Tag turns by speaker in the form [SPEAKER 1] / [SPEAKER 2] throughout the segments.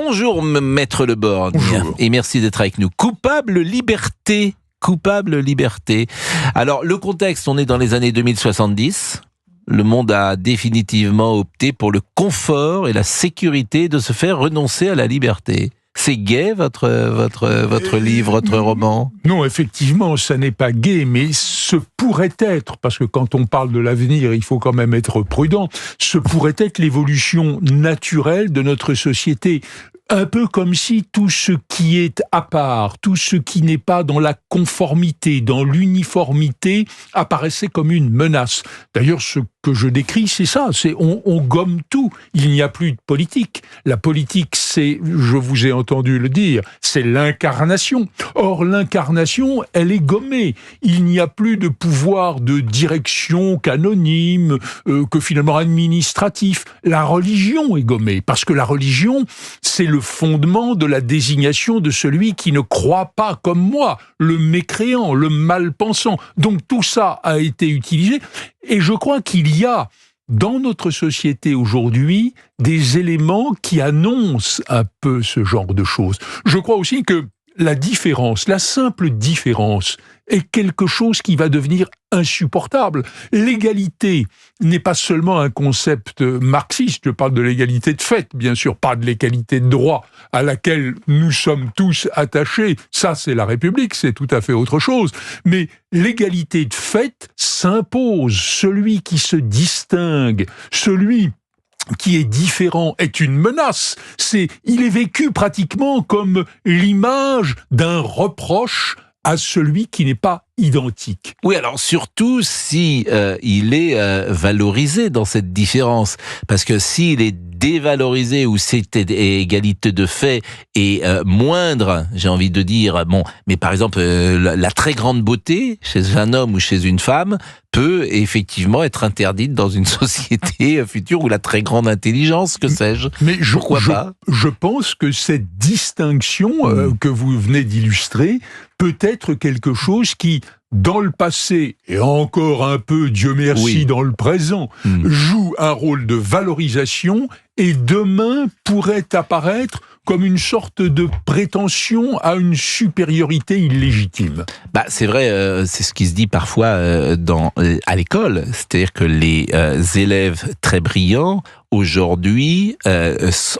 [SPEAKER 1] Bonjour Maître Le Borgne.
[SPEAKER 2] Bonjour.
[SPEAKER 1] Et merci d'être avec nous. Coupable liberté. Coupable liberté. Alors le contexte, on est dans les années 2070. Le monde a définitivement opté pour le confort et la sécurité de se faire renoncer à la liberté. C'est gai votre livre, votre roman?
[SPEAKER 2] Non, effectivement, ça n'est pas gai, mais ce pourrait être, parce que quand on parle de l'avenir, il faut quand même être prudent, ce pourrait être l'évolution naturelle de notre société. Un peu comme si tout ce qui est à part, tout ce qui n'est pas dans la conformité, dans l'uniformité, apparaissait comme une menace. D'ailleurs, ce que je décris, c'est ça, on gomme tout. Il n'y a plus de politique. La politique, c'est, je vous ai entendu le dire, c'est l'incarnation. Or, l'incarnation, elle est gommée. Il n'y a plus de pouvoir de direction qu'anonyme, que finalement administratif. La religion est gommée, parce que la religion, c'est le fondement de la désignation de celui qui ne croit pas comme moi, le mécréant, le mal-pensant. Donc tout ça a été utilisé, et je crois qu'il y a dans notre société aujourd'hui des éléments qui annoncent un peu ce genre de choses. Je crois aussi que la différence, la simple différence, est quelque chose qui va devenir insupportable. L'égalité n'est pas seulement un concept marxiste, je parle de l'égalité de fait, bien sûr, pas de l'égalité de droit à laquelle nous sommes tous attachés. Ça, c'est la République, c'est tout à fait autre chose. Mais l'égalité de fait s'impose. Celui qui se distingue, celui qui est différent est une menace. Il est vécu pratiquement comme l'image d'un reproche à celui qui n'est pas identique.
[SPEAKER 1] Oui, alors surtout si il est valorisé dans cette différence, parce que s'il est dévalorisé ou c'est égalité de fait et moindre, j'ai envie de dire, bon, mais par exemple la très grande beauté chez un homme ou chez une femme peut effectivement être interdite dans une société future, ou la très grande intelligence, que sais-je.
[SPEAKER 2] Mais
[SPEAKER 1] pourquoi pas?
[SPEAKER 2] Je pense que cette distinction que vous venez d'illustrer peut être quelque chose qui, dans le passé, et encore un peu, Dieu merci, dans le présent, joue un rôle de valorisation, et demain pourrait apparaître comme une sorte de prétention à une supériorité illégitime.
[SPEAKER 1] Bah, c'est vrai, c'est ce qui se dit parfois à l'école. C'est-à-dire que les élèves très brillants, aujourd'hui,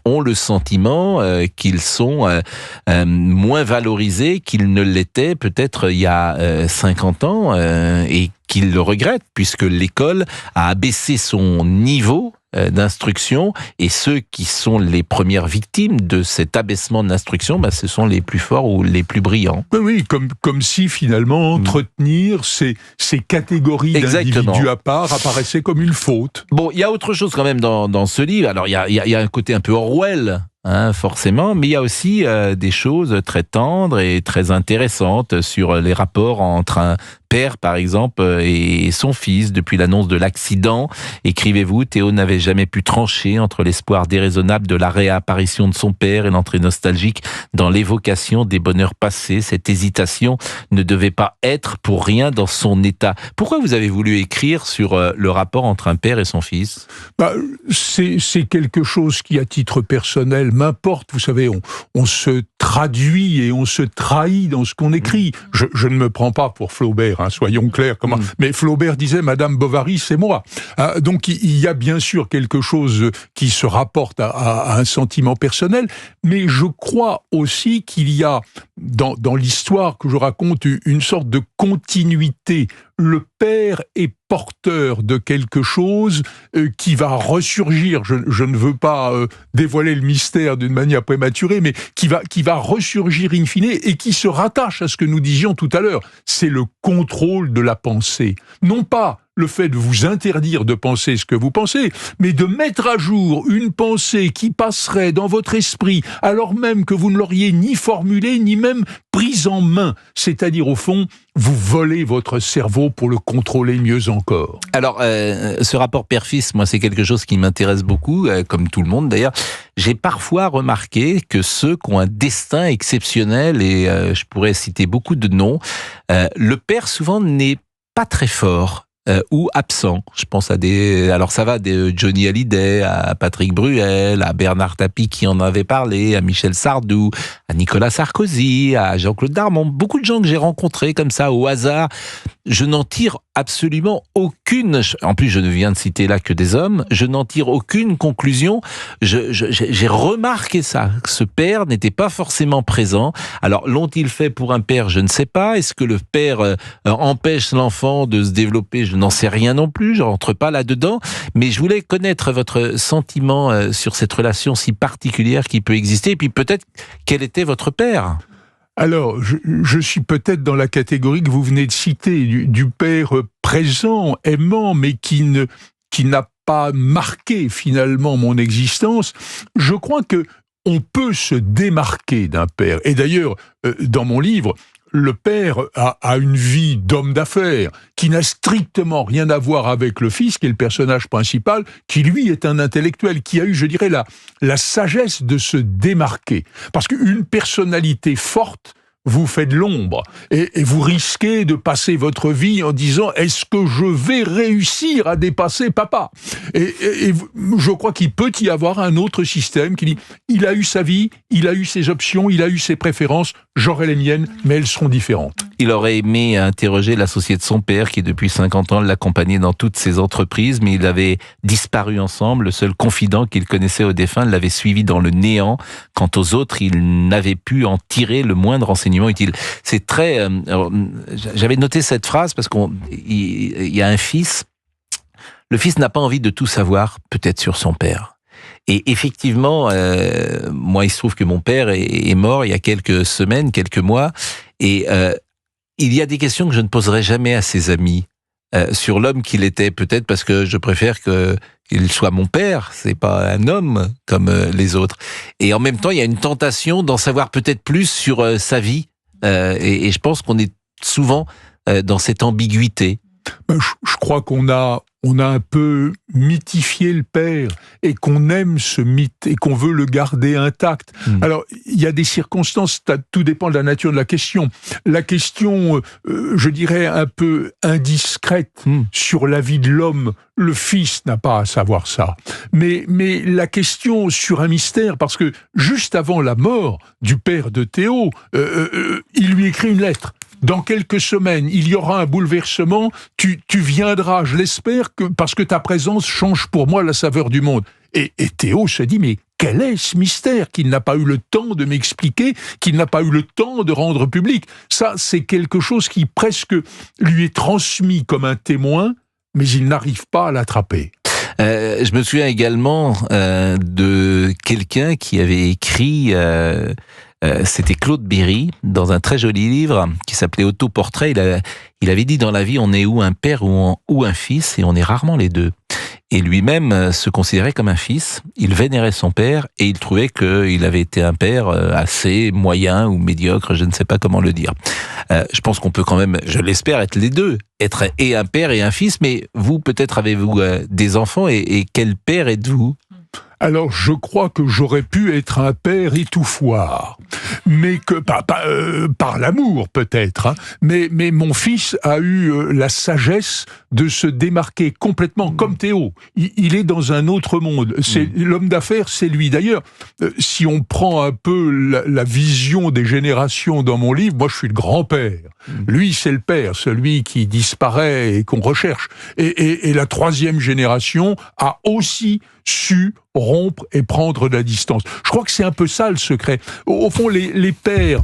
[SPEAKER 1] ont le sentiment qu'ils sont moins valorisés qu'ils ne l'étaient peut-être il y a 50 ans, et qu'ils le regrettent, puisque l'école a abaissé son niveau d'instruction, et ceux qui sont les premières victimes de cet abaissement de l'instruction, bah, ce sont les plus forts ou les plus brillants.
[SPEAKER 2] Oui, comme si finalement entretenir ces catégories d'individus à part apparaissait comme une faute.
[SPEAKER 1] Bon, il y a autre chose quand même dans ce livre. Alors il y a un côté un peu Orwell, hein, forcément, mais il y a aussi des choses très tendres et très intéressantes sur les rapports entre un père, par exemple, et son fils. Depuis l'annonce de l'accident, écrivez-vous, Théo n'avait jamais pu trancher entre l'espoir déraisonnable de la réapparition de son père et l'entrée nostalgique dans l'évocation des bonheurs passés. Cette hésitation ne devait pas être pour rien dans son état. Pourquoi vous avez voulu écrire sur le rapport entre un père et son fils?
[SPEAKER 2] C'est quelque chose qui, à titre personnel, m'importe. Vous savez, on se traduit et on se trahit dans ce qu'on écrit. Je ne me prends pas pour Flaubert, hein, soyons clairs. Mais Flaubert disait « Madame Bovary, c'est moi ». Donc il y a bien sûr quelque chose qui se rapporte à un sentiment personnel, mais je crois aussi qu'il y a, dans l'histoire que je raconte, une sorte de continuité. Le père est porteur de quelque chose qui va ressurgir. Je ne veux pas dévoiler le mystère d'une manière prématurée, mais qui va ressurgir in fine et qui se rattache à ce que nous disions tout à l'heure. C'est le contrôle de la pensée. Non pas le fait de vous interdire de penser ce que vous pensez, mais de mettre à jour une pensée qui passerait dans votre esprit alors même que vous ne l'auriez ni formulée, ni même prise en main. C'est-à-dire, au fond, vous volez votre cerveau pour le contrôler mieux encore.
[SPEAKER 1] Alors, ce rapport père-fils, moi, c'est quelque chose qui m'intéresse beaucoup, comme tout le monde d'ailleurs. J'ai parfois remarqué que ceux qui ont un destin exceptionnel, et je pourrais citer beaucoup de noms, le père souvent n'est pas très fort. ou absents. Je pense à alors ça va de Johnny Hallyday à Patrick Bruel, à Bernard Tapie qui en avait parlé, à Michel Sardou, à Nicolas Sarkozy, à Jean-Claude Darmon. Beaucoup de gens que j'ai rencontrés comme ça au hasard. Je n'en tire absolument aucune. En plus, je ne viens de citer là que des hommes. Je n'en tire aucune conclusion. J'ai remarqué ça. Que ce père n'était pas forcément présent. Alors, l'ont-ils fait pour un père? Je ne sais pas. Est-ce que le père empêche l'enfant de se développer? Je n'en sais rien non plus. Je rentre pas là-dedans. Mais je voulais connaître votre sentiment sur cette relation si particulière qui peut exister. Et puis peut-être quel était votre père?
[SPEAKER 2] Alors, je suis peut-être dans la catégorie que vous venez de citer, du père présent, aimant, mais qui n'a pas marqué finalement mon existence. Je crois que on peut se démarquer d'un père. Et d'ailleurs, dans mon livre, le père a une vie d'homme d'affaires qui n'a strictement rien à voir avec le fils, qui est le personnage principal, qui lui est un intellectuel, qui a eu, je dirais, la sagesse de se démarquer. Parce qu'une personnalité forte vous fait de l'ombre et vous risquez de passer votre vie en disant « Est-ce que je vais réussir à dépasser papa ?» et je crois qu'il peut y avoir un autre système qui dit « Il a eu sa vie, il a eu ses options, il a eu ses préférences, j'aurai les miennes, mais elles seront différentes. »
[SPEAKER 1] Il aurait aimé interroger l'associé de son père qui depuis 50 ans l'accompagnait dans toutes ses entreprises, mais il avait disparu ensemble. Le seul confident qu'il connaissait au défunt l'avait suivi dans le néant. Quant aux autres, il n'avait pu en tirer le moindre renseignement utile. C'est très... j'avais noté cette phrase parce qu'il y a un fils. Le fils n'a pas envie de tout savoir, peut-être sur son père. Et effectivement, moi, il se trouve que mon père est mort il y a quelques semaines, quelques mois, et il y a des questions que je ne poserai jamais à ses amis sur l'homme qu'il était, peut-être parce que je préfère qu'il soit mon père, c'est pas un homme comme les autres. Et en même temps, il y a une tentation d'en savoir peut-être plus sur sa vie, et je pense qu'on est souvent dans cette ambiguïté.
[SPEAKER 2] Je crois qu'on a un peu mythifié le père et qu'on aime ce mythe et qu'on veut le garder intact. Alors, il y a des circonstances, tout dépend de la nature de la question. La question, je dirais, un peu indiscrète sur la vie de l'homme, le fils n'a pas à savoir ça. Mais la question sur un mystère, parce que juste avant la mort du père de Théo, il lui écrit une lettre. Dans quelques semaines, il y aura un bouleversement, tu viendras, je l'espère, parce que ta présence change pour moi la saveur du monde. Et Théo se dit, mais quel est ce mystère qu'il n'a pas eu le temps de m'expliquer, qu'il n'a pas eu le temps de rendre public? Ça, c'est quelque chose qui presque lui est transmis comme un témoin, mais il n'arrive pas à l'attraper.
[SPEAKER 1] Je me souviens également de quelqu'un qui avait écrit... c'était Claude Berry, dans un très joli livre qui s'appelait Autoportrait. Il avait dit, dans la vie, on est ou un père ou un fils, et on est rarement les deux. Et lui-même se considérait comme un fils, il vénérait son père, et il trouvait qu'il avait été un père assez moyen ou médiocre, je ne sais pas comment le dire. Je pense qu'on peut quand même, je l'espère, être les deux, être et un père et un fils, mais vous, peut-être avez-vous des enfants, et quel père êtes-vous ?
[SPEAKER 2] Alors, je crois que j'aurais pu être un père étouffoir, mais que par l'amour peut-être. Hein, mais mon fils a eu la sagesse de se démarquer complètement, comme Théo. Il est dans un autre monde. C'est l'homme d'affaires, c'est lui. D'ailleurs, si on prend un peu la vision des générations dans mon livre, moi je suis le grand-père. Lui, c'est le père, celui qui disparaît et qu'on recherche. Et la troisième génération a aussi su rompre et prendre de la distance. Je crois que c'est un peu ça le secret. Au fond, les pères,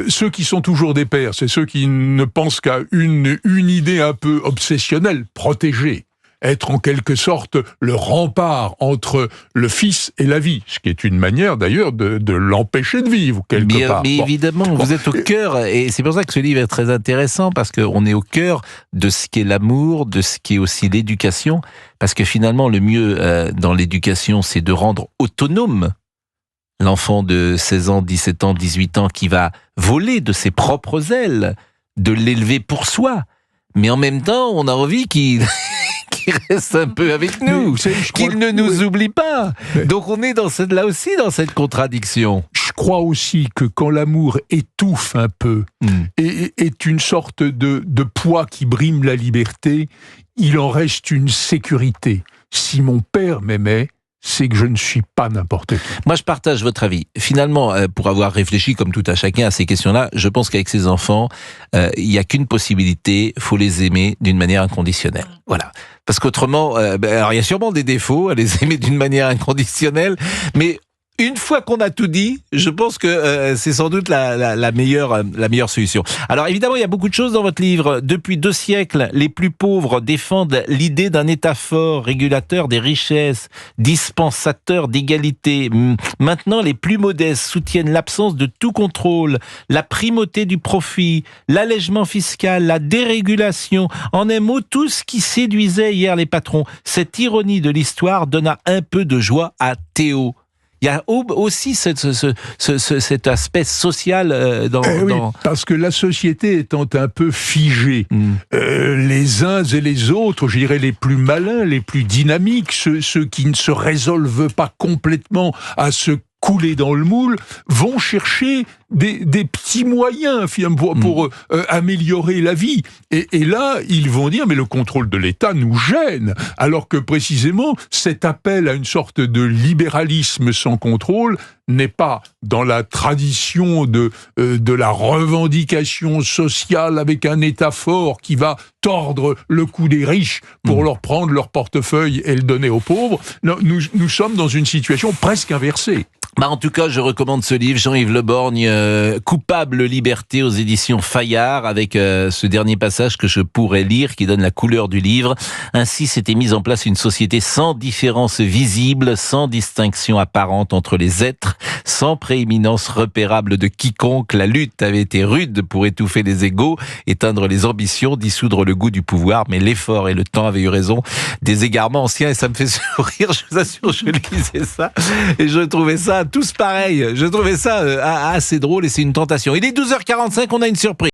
[SPEAKER 2] ceux qui sont toujours des pères, c'est ceux qui ne pensent qu'à une idée un peu obsessionnelle, protéger. Être en quelque sorte le rempart entre le fils et la vie, ce qui est une manière d'ailleurs de l'empêcher de vivre quelque part.
[SPEAKER 1] Mais évidemment, vous êtes au cœur, et c'est pour ça que ce livre est très intéressant, parce qu'on est au cœur de ce qu'est l'amour, de ce qui est aussi l'éducation, parce que finalement le mieux dans l'éducation, c'est de rendre autonome l'enfant de 16 ans, 17 ans, 18 ans qui va voler de ses propres ailes, de l'élever pour soi. Mais en même temps, on a envie qu'il reste un peu avec nous, qu'il ne nous oublie pas. Donc on est là aussi dans cette contradiction.
[SPEAKER 2] Je crois aussi que quand l'amour étouffe un peu et est une sorte de poids qui brime la liberté, il en reste une sécurité. Si mon père m'aimait, c'est que je ne suis pas n'importe qui.
[SPEAKER 1] Moi, je partage votre avis. Finalement, pour avoir réfléchi comme tout à chacun à ces questions-là, je pense qu'avec ses enfants, il n'y a qu'une possibilité, il faut les aimer d'une manière inconditionnelle. Voilà. Parce qu'autrement, alors il y a sûrement des défauts à les aimer d'une manière inconditionnelle, mais une fois qu'on a tout dit, je pense que c'est sans doute la meilleure solution. Alors évidemment, il y a beaucoup de choses dans votre livre. Depuis 2 siècles, les plus pauvres défendent l'idée d'un État fort, régulateur des richesses, dispensateur d'égalité. Maintenant, les plus modestes soutiennent l'absence de tout contrôle, la primauté du profit, l'allègement fiscal, la dérégulation. En un mot, tout ce qui séduisait hier les patrons. Cette ironie de l'histoire donna un peu de joie à Théo. Il y a aussi cet aspect social
[SPEAKER 2] Oui, parce que la société étant un peu figée, les uns et les autres, je dirais les plus malins, les plus dynamiques, ceux qui ne se résolvent pas complètement à se couler dans le moule, vont chercher des petits moyens pour améliorer la vie. Et là, ils vont dire, mais le contrôle de l'État nous gêne, alors que précisément, cet appel à une sorte de libéralisme sans contrôle n'est pas dans la tradition de la revendication sociale avec un État fort qui va tordre le cou des riches pour leur prendre leur portefeuille et le donner aux pauvres. Non, nous sommes dans une situation presque inversée.
[SPEAKER 1] En tout cas, je recommande ce livre, Jean-Yves Le Borgne, Coupable liberté aux éditions Fayard, avec ce dernier passage que je pourrais lire, qui donne la couleur du livre. Ainsi s'était mise en place une société sans différence visible, sans distinction apparente entre les êtres, sans prééminence repérable de quiconque. La lutte avait été rude pour étouffer les égos, éteindre les ambitions, dissoudre le goût du pouvoir, mais l'effort et le temps avaient eu raison des égarements anciens, et ça me fait sourire, je vous assure, je lisais ça, et je trouvais ça tous pareils. Je trouvais ça assez drôle et c'est une tentation. Il est 12h45, on a une surprise.